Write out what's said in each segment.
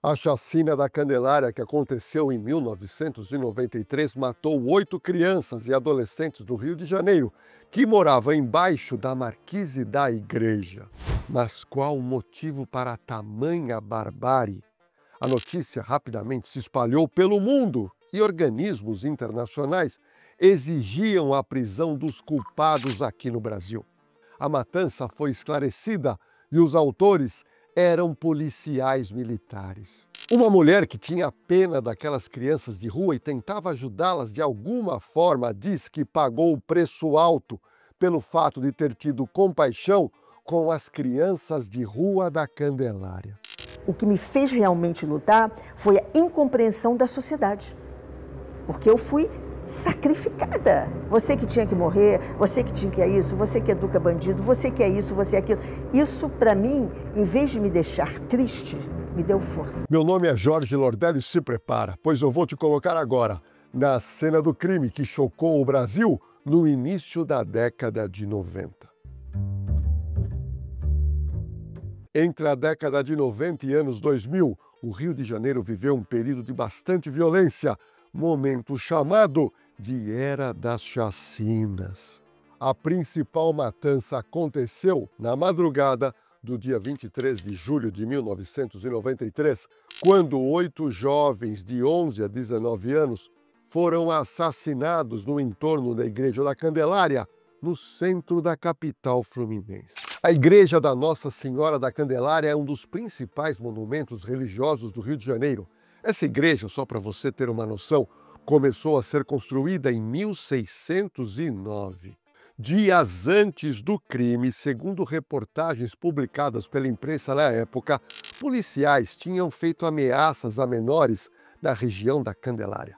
A chacina da Candelária, que aconteceu em 1993, matou 8 crianças e adolescentes do Rio de Janeiro, que moravam embaixo da marquise da igreja. Mas qual o motivo para tamanha barbárie? A notícia rapidamente se espalhou pelo mundo e organismos internacionais exigiam a prisão dos culpados aqui no Brasil. A matança foi esclarecida e os autores eram policiais militares. Uma mulher que tinha pena daquelas crianças de rua e tentava ajudá-las de alguma forma diz que pagou o preço alto pelo fato de ter tido compaixão com as crianças de rua da Candelária. O que me fez realmente lutar foi a incompreensão da sociedade, porque eu fui sacrificada. Você que tinha que morrer, você que tinha que isso, você que educa bandido, você que é isso, você é aquilo. Isso, para mim, em vez de me deixar triste, me deu força. Meu nome é Jorge Lordelli e se prepara, pois eu vou te colocar agora na cena do crime que chocou o Brasil no início da década de 90. Entre a década de 90 e anos 2000, o Rio de Janeiro viveu um período de bastante violência, momento chamado de Era das Chacinas. A principal matança aconteceu na madrugada do dia 23 de julho de 1993, quando 8 jovens de 11 a 19 anos foram assassinados no entorno da Igreja da Candelária, no centro da capital fluminense. A Igreja da Nossa Senhora da Candelária é um dos principais monumentos religiosos do Rio de Janeiro. Essa igreja, só para você ter uma noção, começou a ser construída em 1609. Dias antes do crime, segundo reportagens publicadas pela imprensa na época, policiais tinham feito ameaças a menores na região da Candelária.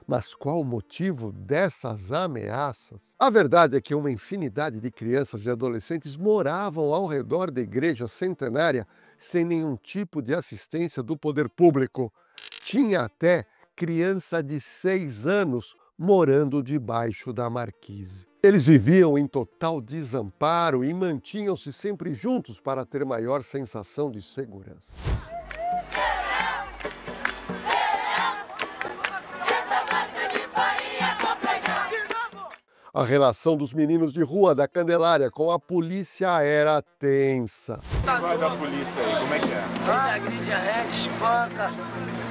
Mas qual o motivo dessas ameaças? A verdade é que uma infinidade de crianças e adolescentes moravam ao redor da igreja centenária sem nenhum tipo de assistência do poder público. Tinha até criança de 6 anos morando debaixo da marquise. Eles viviam em total desamparo e mantinham-se sempre juntos para ter maior sensação de segurança. A relação dos meninos de rua da Candelária com a polícia era tensa. Quem vai da polícia aí? Como é que é? Eles agridem a gente, espanca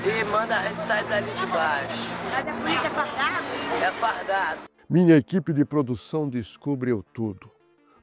e manda a gente sair dali de baixo. Mas a polícia é fardada? É fardado. Minha equipe de produção descobriu tudo.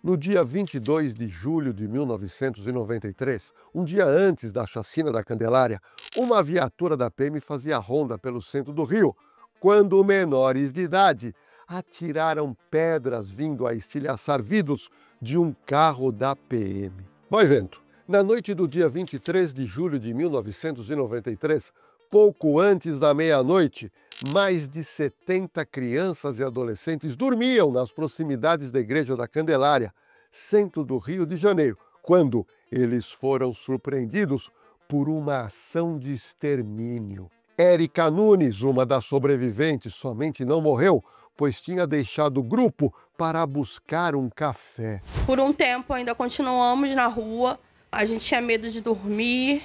No dia 22 de julho de 1993, um dia antes da chacina da Candelária, uma viatura da PM fazia ronda pelo centro do Rio, quando menores de idade atiraram pedras vindo a estilhaçar vidros de um carro da PM. Vai vendo, na noite do dia 23 de julho de 1993, pouco antes da meia-noite, mais de 70 crianças e adolescentes dormiam nas proximidades da Igreja da Candelária, centro do Rio de Janeiro, quando eles foram surpreendidos por uma ação de extermínio. Érica Nunes, uma das sobreviventes, somente não morreu, pois tinha deixado o grupo para buscar um café. Por um tempo ainda continuamos na rua, a gente tinha medo de dormir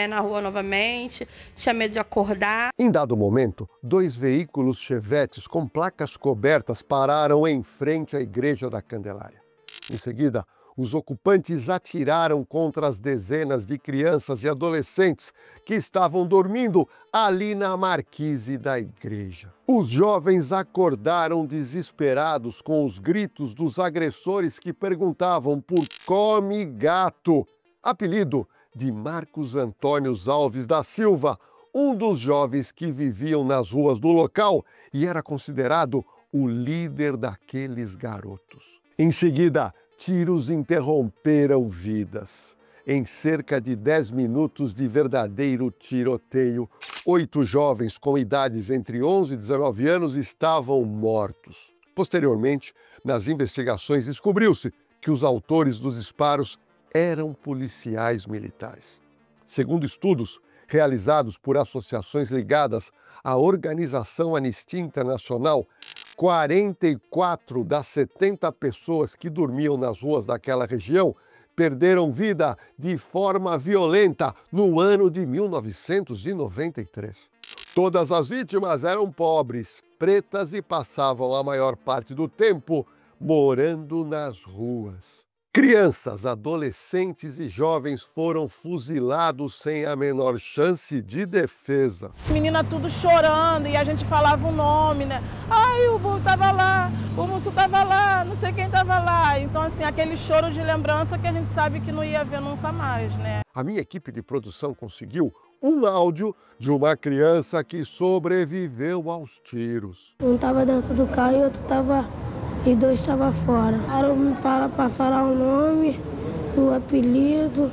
na rua novamente, tinha medo de acordar. Em dado momento, 2 veículos Chevetes com placas cobertas pararam em frente à Igreja da Candelária. Em seguida, os ocupantes atiraram contra as dezenas de crianças e adolescentes que estavam dormindo ali na marquise da igreja. Os jovens acordaram desesperados com os gritos dos agressores que perguntavam por Come Gato, apelido de Marcos Antônio Alves da Silva, um dos jovens que viviam nas ruas do local e era considerado o líder daqueles garotos. Em seguida, tiros interromperam vidas. Em cerca de 10 minutos de verdadeiro tiroteio, 8 jovens com idades entre 11 e 19 anos estavam mortos. Posteriormente, nas investigações descobriu-se que os autores dos disparos eram policiais militares. Segundo estudos realizados por associações ligadas à Organização Anistia Internacional, 44 das 70 pessoas que dormiam nas ruas daquela região perderam vida de forma violenta no ano de 1993. Todas as vítimas eram pobres, pretas e passavam a maior parte do tempo morando nas ruas. Crianças, adolescentes e jovens foram fuzilados sem a menor chance de defesa. Menina tudo chorando e a gente falava o nome, né? Ai, o burro tava lá, o moço tava lá, não sei quem tava lá. Então, assim, aquele choro de lembrança que a gente sabe que não ia ver nunca mais, né? A minha equipe de produção conseguiu um áudio de uma criança que sobreviveu aos tiros. Um estava dentro do carro e outro estava... e dois estavam fora. Aí me fala para falar o nome, o apelido,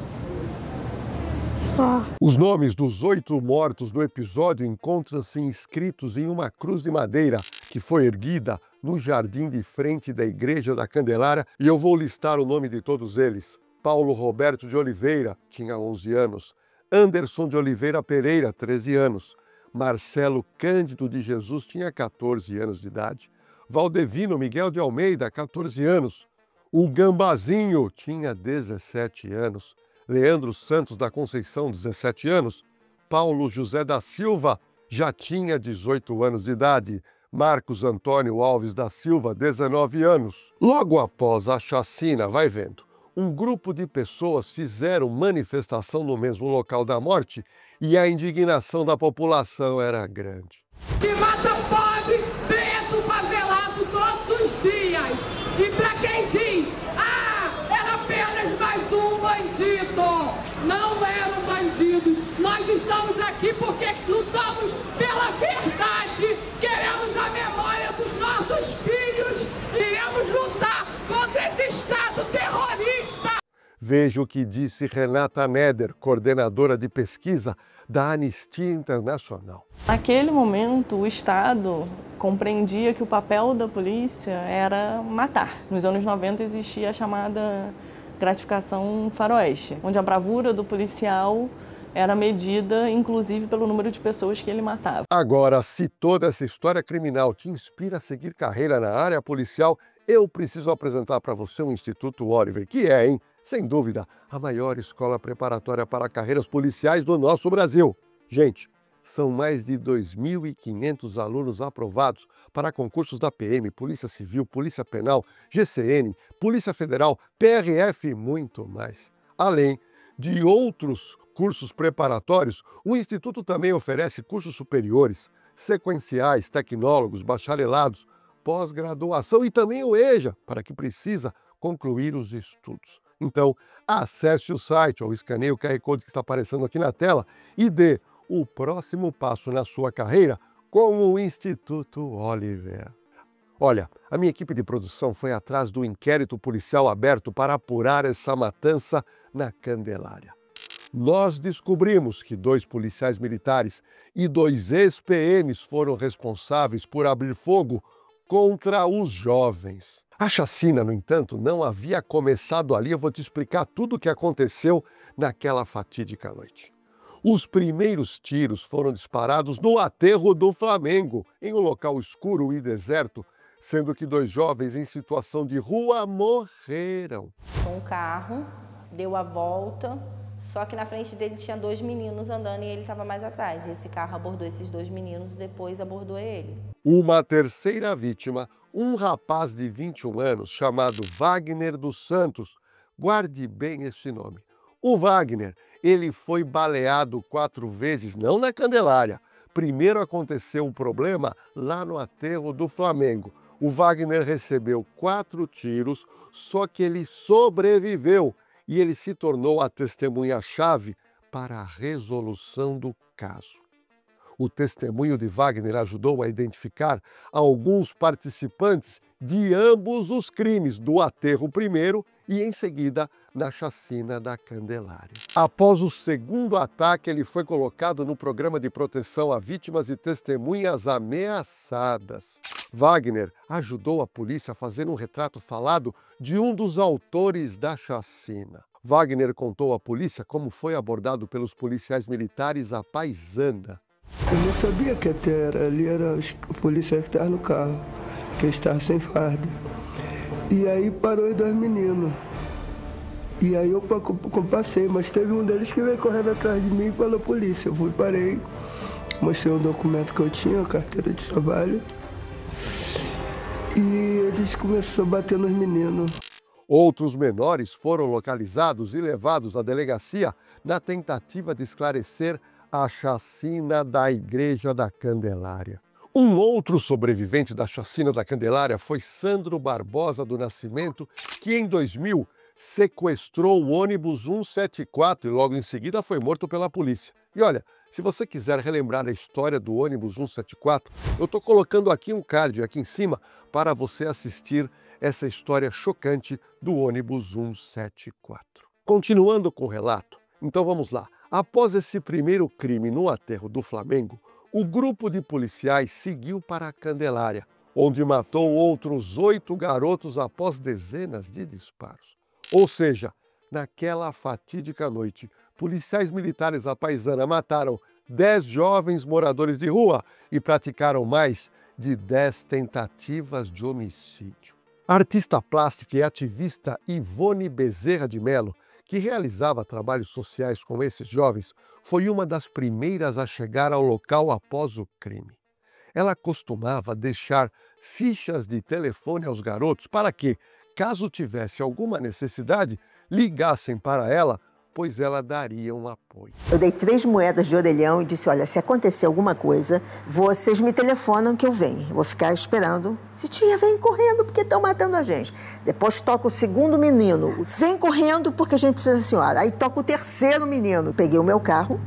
só. Os nomes dos 8 mortos do episódio encontram-se inscritos em uma cruz de madeira que foi erguida no jardim de frente da Igreja da Candelária, e eu vou listar o nome de todos eles. Paulo Roberto de Oliveira, tinha 11 anos. Anderson de Oliveira Pereira, 13 anos. Marcelo Cândido de Jesus tinha 14 anos de idade. Valdevino Miguel de Almeida, 14 anos. O Gambazinho tinha 17 anos. Leandro Santos da Conceição, 17 anos. Paulo José da Silva já tinha 18 anos de idade. Marcos Antônio Alves da Silva, 19 anos. Logo após a chacina, vai vendo, um grupo de pessoas fizeram manifestação no mesmo local da morte e a indignação da população era grande. Que mata pobre, preto, favelado todos os dias. E pra quem diz, era apenas mais um bandido. Não eram bandidos. Nós estamos aqui porque lutamos pela verdade. Queremos a memória dos nossos filhos. Iremos lutar contra esse Estado terrorista. Veja o que disse Renata Meder, coordenadora de pesquisa da Anistia Internacional. Naquele momento, o Estado compreendia que o papel da polícia era matar. Nos anos 90 existia a chamada gratificação faroeste, onde a bravura do policial era medida, inclusive, pelo número de pessoas que ele matava. Agora, se toda essa história criminal te inspira a seguir carreira na área policial, eu preciso apresentar para você o Instituto Oliver, que é, sem dúvida, a maior escola preparatória para carreiras policiais do nosso Brasil. Gente, são mais de 2.500 alunos aprovados para concursos da PM, Polícia Civil, Polícia Penal, GCN, Polícia Federal, PRF e muito mais. Além de outros cursos preparatórios, o Instituto também oferece cursos superiores, sequenciais, tecnólogos, bacharelados, pós-graduação e também o EJA, para quem precisa concluir os estudos. Então, acesse o site ou escaneie o QR Code que está aparecendo aqui na tela e dê o próximo passo na sua carreira com o Instituto Oliver. Olha, a minha equipe de produção foi atrás do inquérito policial aberto para apurar essa matança na Candelária. Nós descobrimos que 2 policiais militares e 2 ex-PMs foram responsáveis por abrir fogo contra os jovens. A chacina, no entanto, não havia começado ali. Eu vou te explicar tudo o que aconteceu naquela fatídica noite. Os primeiros tiros foram disparados no aterro do Flamengo, em um local escuro e deserto, sendo que 2 jovens em situação de rua morreram. Um carro deu a volta, só que na frente dele tinha 2 meninos andando e ele estava mais atrás. E esse carro abordou esses 2 meninos e depois abordou ele. Uma terceira vítima, um rapaz de 21 anos chamado Wagner dos Santos. Guarde bem esse nome. O Wagner, ele foi baleado 4 vezes, não na Candelária. Primeiro aconteceu um problema lá no aterro do Flamengo. O Wagner recebeu 4 tiros, só que ele sobreviveu e ele se tornou a testemunha-chave para a resolução do caso. O testemunho de Wagner ajudou a identificar alguns participantes de ambos os crimes, do aterro primeiro e, em seguida, na chacina da Candelária. Após o segundo ataque, ele foi colocado no programa de proteção a vítimas e testemunhas ameaçadas. Wagner ajudou a polícia a fazer um retrato falado de um dos autores da chacina. Wagner contou à polícia como foi abordado pelos policiais militares à paisana. Eu não sabia que ali era o policial que estava no carro, que estava sem farda. E aí parou os 2 meninos. E aí eu passei, mas teve um deles que veio correndo atrás de mim pela polícia. Eu fui, parei, mostrei um documento que eu tinha, a carteira de trabalho. E eles começaram a bater nos meninos. Outros menores foram localizados e levados à delegacia na tentativa de esclarecer a chacina da Igreja da Candelária. Um outro sobrevivente da chacina da Candelária foi Sandro Barbosa do Nascimento, que em 2000 sequestrou o ônibus 174 e logo em seguida foi morto pela polícia. E olha, se você quiser relembrar a história do ônibus 174, eu estou colocando aqui um card aqui em cima para você assistir essa história chocante do ônibus 174. Continuando com o relato, então vamos lá. Após esse primeiro crime no aterro do Flamengo, o grupo de policiais seguiu para a Candelária, onde matou outros 8 garotos após dezenas de disparos. Ou seja, naquela fatídica noite, policiais militares à paisana mataram 10 jovens moradores de rua e praticaram mais de 10 tentativas de homicídio. A artista plástica e ativista Ivone Bezerra de Mello, que realizava trabalhos sociais com esses jovens, foi uma das primeiras a chegar ao local após o crime. Ela costumava deixar fichas de telefone aos garotos para que, caso tivesse alguma necessidade, ligassem para ela, pois ela daria um apoio. Eu dei 3 moedas de orelhão e disse, olha, se acontecer alguma coisa, vocês me telefonam que eu venho. Eu vou ficar esperando. Se tia, vem correndo porque estão matando a gente. Depois toca o segundo menino. Vem correndo porque a gente precisa da senhora. Aí toca o terceiro menino. Peguei o meu carro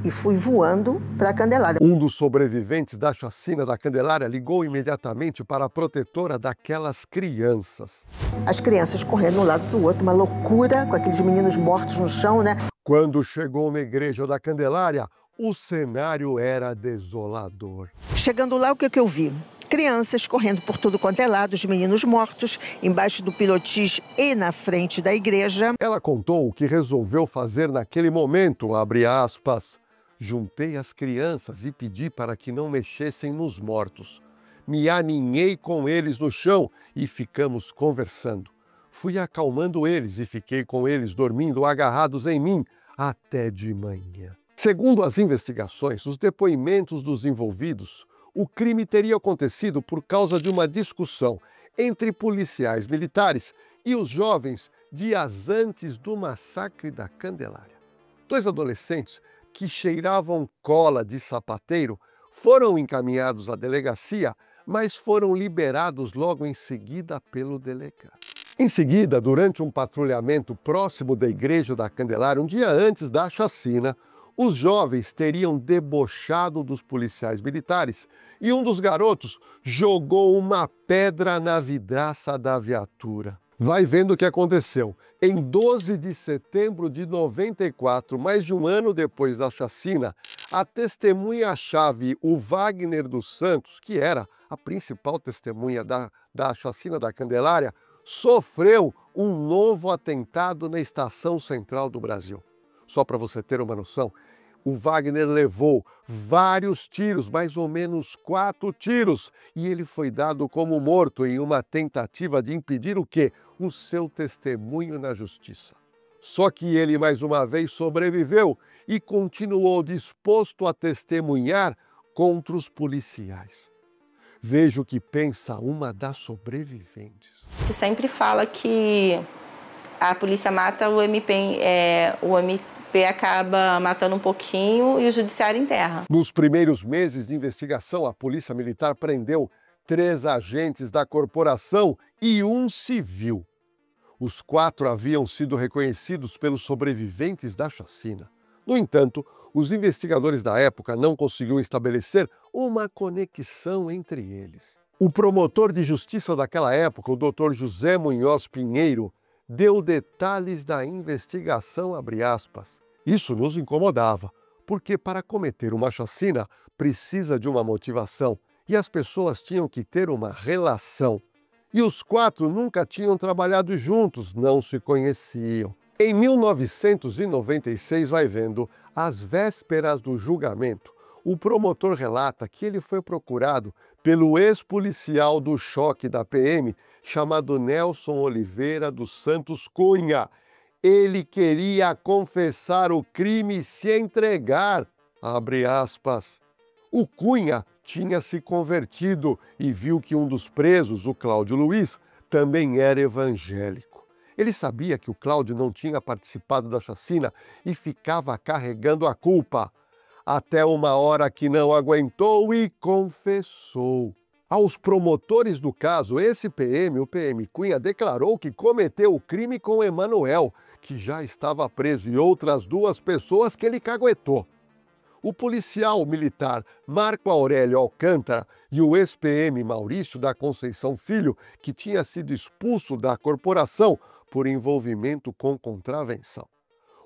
e fui voando para a Candelária. Um dos sobreviventes da chacina da Candelária ligou imediatamente para a protetora daquelas crianças. As crianças correndo de um lado para o outro, uma loucura, com aqueles meninos mortos no chão, né? Quando chegou na igreja da Candelária, o cenário era desolador. Chegando lá, o que eu vi? Crianças correndo por tudo quanto é lado, os meninos mortos, embaixo do pilotis e na frente da igreja. Ela contou o que resolveu fazer naquele momento, abre aspas. Juntei as crianças e pedi para que não mexessem nos mortos. Me aninhei com eles no chão e ficamos conversando. Fui acalmando eles e fiquei com eles dormindo agarrados em mim até de manhã. Segundo as investigações, os depoimentos dos envolvidos, o crime teria acontecido por causa de uma discussão entre policiais militares e os jovens dias antes do massacre da Candelária. 2 adolescentes que cheiravam cola de sapateiro foram encaminhados à delegacia, mas foram liberados logo em seguida pelo delegado. Em seguida, durante um patrulhamento próximo da Igreja da Candelária, um dia antes da chacina, os jovens teriam debochado dos policiais militares e um dos garotos jogou uma pedra na vidraça da viatura. Vai vendo o que aconteceu. Em 12 de setembro de 94, mais de um ano depois da chacina, a testemunha-chave, o Wagner dos Santos, que era a principal testemunha da chacina da Candelária, sofreu um novo atentado na Estação Central do Brasil. Só para você ter uma noção, o Wagner levou vários tiros, mais ou menos 4 tiros, e ele foi dado como morto em uma tentativa de impedir o quê? O seu testemunho na justiça. Só que ele, mais uma vez, sobreviveu e continuou disposto a testemunhar contra os policiais. Veja o que pensa uma das sobreviventes. Você sempre fala que a polícia mata, o MP acaba matando um pouquinho e o judiciário enterra. Nos primeiros meses de investigação, a Polícia Militar prendeu 3 agentes da corporação e um civil. Os 4 haviam sido reconhecidos pelos sobreviventes da chacina. No entanto, os investigadores da época não conseguiram estabelecer uma conexão entre eles. O promotor de justiça daquela época, o Dr. José Munhoz Pinheiro, deu detalhes da investigação, abre aspas. Isso nos incomodava, porque para cometer uma chacina precisa de uma motivação e as pessoas tinham que ter uma relação. E os 4 nunca tinham trabalhado juntos, não se conheciam. Em 1996, vai vendo, às vésperas do julgamento, o promotor relata que ele foi procurado pelo ex-policial do choque da PM, chamado Nelson Oliveira dos Santos Cunha. Ele queria confessar o crime e se entregar, abre aspas. O Cunha tinha se convertido e viu que um dos presos, o Cláudio Luiz, também era evangélico. Ele sabia que o Cláudio não tinha participado da chacina e ficava carregando a culpa. Até uma hora que não aguentou e confessou. Aos promotores do caso, esse PM, o PM Cunha, declarou que cometeu o crime com Emanuel, que já estava preso, e outras 2 pessoas que ele caguetou. O policial militar Marco Aurélio Alcântara e o ex-PM Maurício da Conceição Filho, que tinha sido expulso da corporação por envolvimento com contravenção.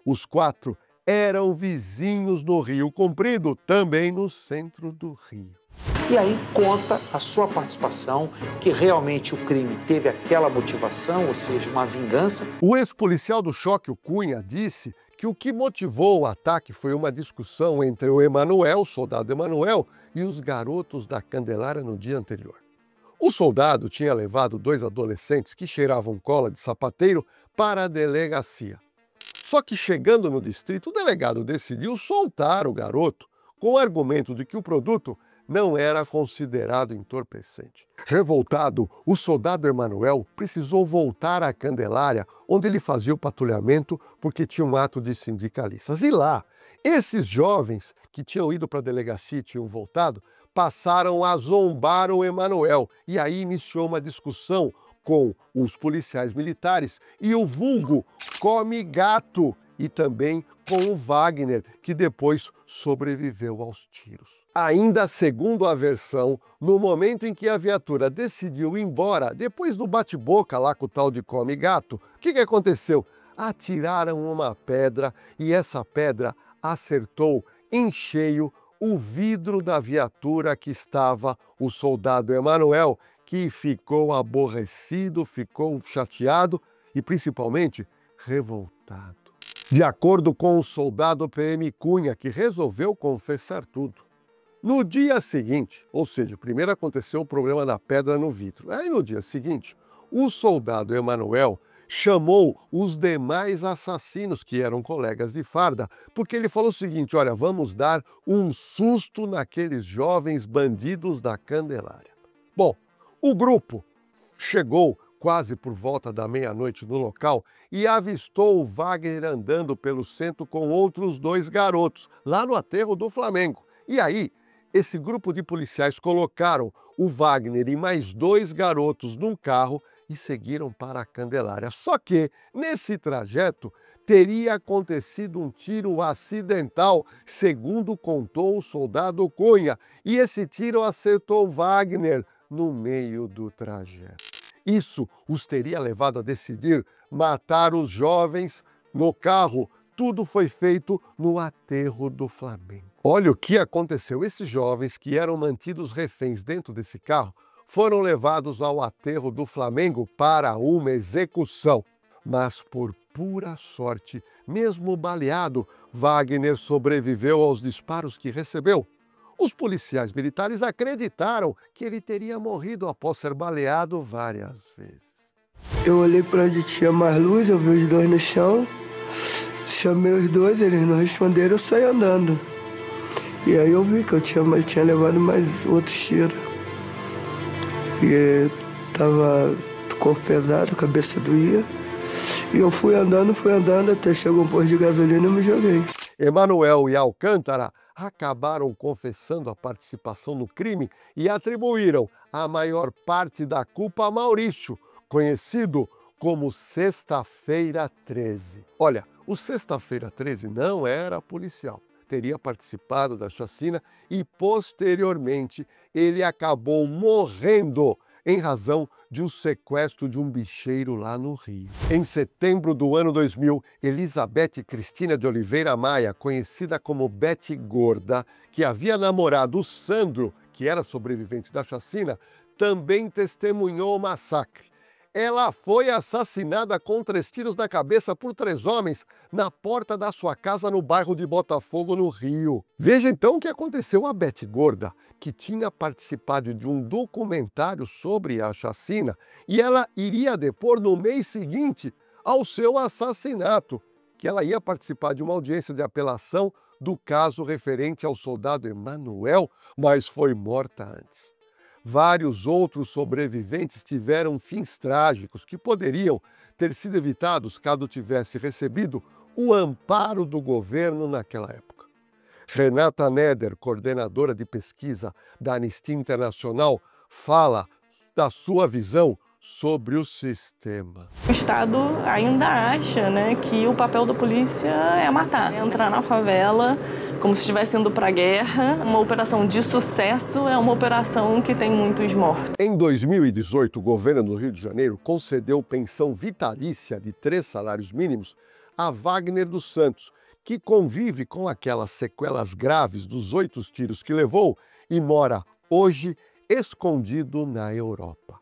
Os 4 eram vizinhos no Rio Comprido, também no centro do Rio. E aí conta a sua participação, que realmente o crime teve aquela motivação, ou seja, uma vingança. O ex-policial do choque, o Cunha, disse que o que motivou o ataque foi uma discussão entre o Emanuel, o soldado Emanuel, e os garotos da Candelária no dia anterior. O soldado tinha levado 2 adolescentes que cheiravam cola de sapateiro para a delegacia. Só que chegando no distrito, o delegado decidiu soltar o garoto com o argumento de que o produto não era considerado entorpecente. Revoltado, o soldado Emanuel precisou voltar à Candelária, onde ele fazia o patrulhamento porque tinha um ato de sindicalistas. E lá, esses jovens que tinham ido para a delegacia e tinham voltado, passaram a zombar o Emanuel. E aí iniciou uma discussão com os policiais militares e o vulgo Come Gato, e também com o Wagner, que depois sobreviveu aos tiros. Ainda segundo a versão, no momento em que a viatura decidiu ir embora, depois do bate-boca lá com o tal de Come Gato, o que aconteceu? Atiraram uma pedra e essa pedra acertou em cheio o vidro da viatura que estava o soldado Emanuel, que ficou aborrecido, ficou chateado e principalmente revoltado. De acordo com o soldado PM Cunha, que resolveu confessar tudo. No dia seguinte, ou seja, primeiro aconteceu o problema da pedra no vidro. Aí no dia seguinte, o soldado Emanuel chamou os demais assassinos, que eram colegas de farda, porque ele falou o seguinte: olha, vamos dar um susto naqueles jovens bandidos da Candelária. Bom, o grupo chegou quase por volta da meia-noite no local e avistou o Wagner andando pelo centro com outros 2 garotos, lá no aterro do Flamengo. E aí, esse grupo de policiais colocaram o Wagner e mais 2 garotos num carro e seguiram para a Candelária. Só que, nesse trajeto, teria acontecido um tiro acidental, segundo contou o soldado Cunha, e esse tiro acertou Wagner no meio do trajeto. Isso os teria levado a decidir matar os jovens no carro. Tudo foi feito no aterro do Flamengo. Olha o que aconteceu. Esses jovens que eram mantidos reféns dentro desse carro foram levados ao aterro do Flamengo para uma execução. Mas por pura sorte, mesmo baleado, Wagner sobreviveu aos disparos que recebeu. Os policiais militares acreditaram que ele teria morrido após ser baleado várias vezes. Eu olhei para onde tinha mais luz, eu vi os 2 no chão, chamei os 2, eles não responderam, eu saí andando. E aí eu vi que eu tinha levado mais outros tiros. E tava com o corpo pesado, a cabeça doía. E eu fui andando, até chegou um posto de gasolina e me joguei. Emanuel e Alcântara acabaram confessando a participação no crime e atribuíram a maior parte da culpa a Maurício, conhecido como Sexta-feira 13. Olha, o Sexta-feira 13 não era policial, teria participado da chacina e, posteriormente, ele acabou morrendo em razão de um sequestro de um bicheiro lá no Rio. Em setembro do ano 2000, Elizabeth Cristina de Oliveira Maia, conhecida como Betty Gorda, que havia namorado o Sandro, que era sobrevivente da chacina, também testemunhou o massacre. Ela foi assassinada com 3 tiros na cabeça por 3 homens na porta da sua casa no bairro de Botafogo, no Rio. Veja então o que aconteceu a Betty Gorda, que tinha participado de um documentário sobre a chacina, e ela iria depor no mês seguinte ao seu assassinato, que ela ia participar de uma audiência de apelação do caso referente ao soldado Emanuel, mas foi morta antes. Vários outros sobreviventes tiveram fins trágicos que poderiam ter sido evitados caso tivesse recebido o amparo do governo naquela época. Renata Neder, coordenadora de pesquisa da Anistia Internacional, fala da sua visão sobre o sistema. O Estado ainda acha, que o papel da polícia é matar. Entrar na favela como se estivesse indo para a guerra. Uma operação de sucesso é uma operação que tem muitos mortos. Em 2018, o governo do Rio de Janeiro concedeu pensão vitalícia de 3 salários mínimos a Wagner dos Santos, que convive com aquelas sequelas graves dos 8 tiros que levou e mora hoje escondido na Europa.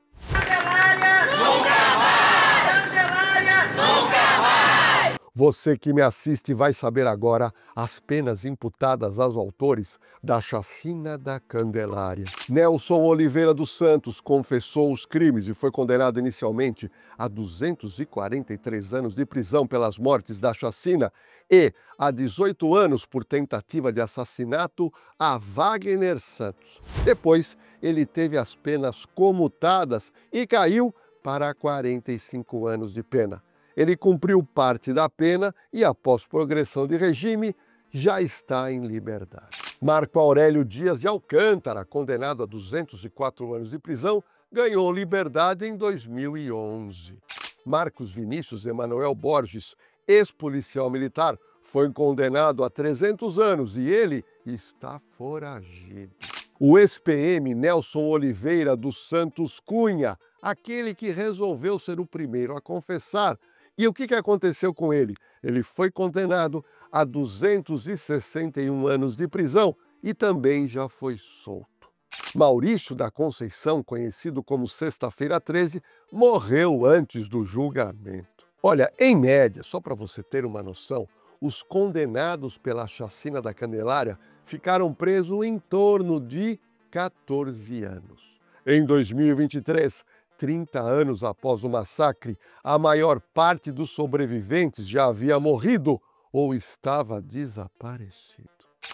Você que me assiste vai saber agora as penas imputadas aos autores da chacina da Candelária. Nelson Oliveira dos Santos confessou os crimes e foi condenado inicialmente a 243 anos de prisão pelas mortes da chacina e a 18 anos por tentativa de assassinato a Wagner Santos. Depois, ele teve as penas comutadas e caiu para 45 anos de pena. Ele cumpriu parte da pena e, após progressão de regime, já está em liberdade. Marco Aurélio Dias de Alcântara, condenado a 204 anos de prisão, ganhou liberdade em 2011. Marcos Vinícius Emanuel Borges, ex-policial militar, foi condenado a 300 anos e ele está foragido. O ex-PM Nelson Oliveira dos Santos Cunha, aquele que resolveu ser o primeiro a confessar. E o que aconteceu com ele? Ele foi condenado a 261 anos de prisão e também já foi solto. Maurício da Conceição, conhecido como Sexta-feira 13, morreu antes do julgamento. Olha, em média, só para você ter uma noção, os condenados pela chacina da Candelária ficaram presos em torno de 14 anos. Em 2023, 30 anos após o massacre, a maior parte dos sobreviventes já havia morrido ou estava desaparecido.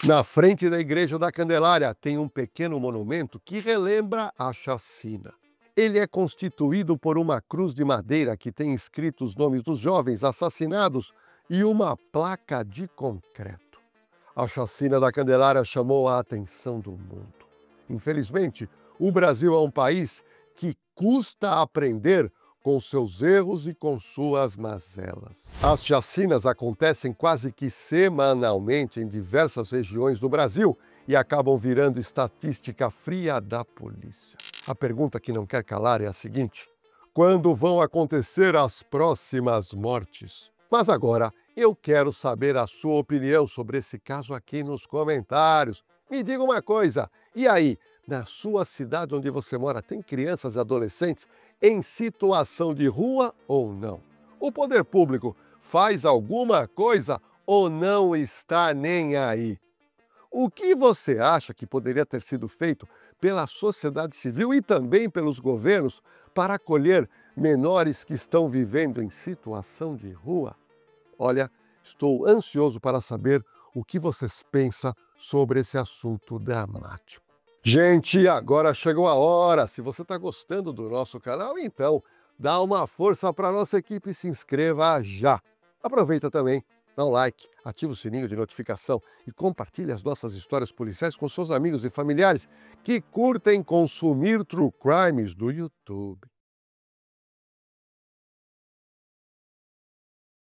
Na frente da Igreja da Candelária tem um pequeno monumento que relembra a chacina. Ele é constituído por uma cruz de madeira que tem escrito os nomes dos jovens assassinados e uma placa de concreto. A chacina da Candelária chamou a atenção do mundo. Infelizmente, o Brasil é um país que custa aprender com seus erros e com suas mazelas. As chacinas acontecem quase que semanalmente em diversas regiões do Brasil e acabam virando estatística fria da polícia. A pergunta que não quer calar é a seguinte: quando vão acontecer as próximas mortes? Mas agora eu quero saber a sua opinião sobre esse caso aqui nos comentários. Me diga uma coisa, e aí? Na sua cidade onde você mora, tem crianças e adolescentes em situação de rua ou não? O poder público faz alguma coisa ou não está nem aí? O que você acha que poderia ter sido feito pela sociedade civil e também pelos governos para acolher menores que estão vivendo em situação de rua? Olha, estou ansioso para saber o que vocês pensam sobre esse assunto dramático. Gente, agora chegou a hora. Se você está gostando do nosso canal, então dá uma força para a nossa equipe e se inscreva já. Aproveita também, dá um like, ativa o sininho de notificação e compartilhe as nossas histórias policiais com seus amigos e familiares que curtem consumir True Crimes do YouTube.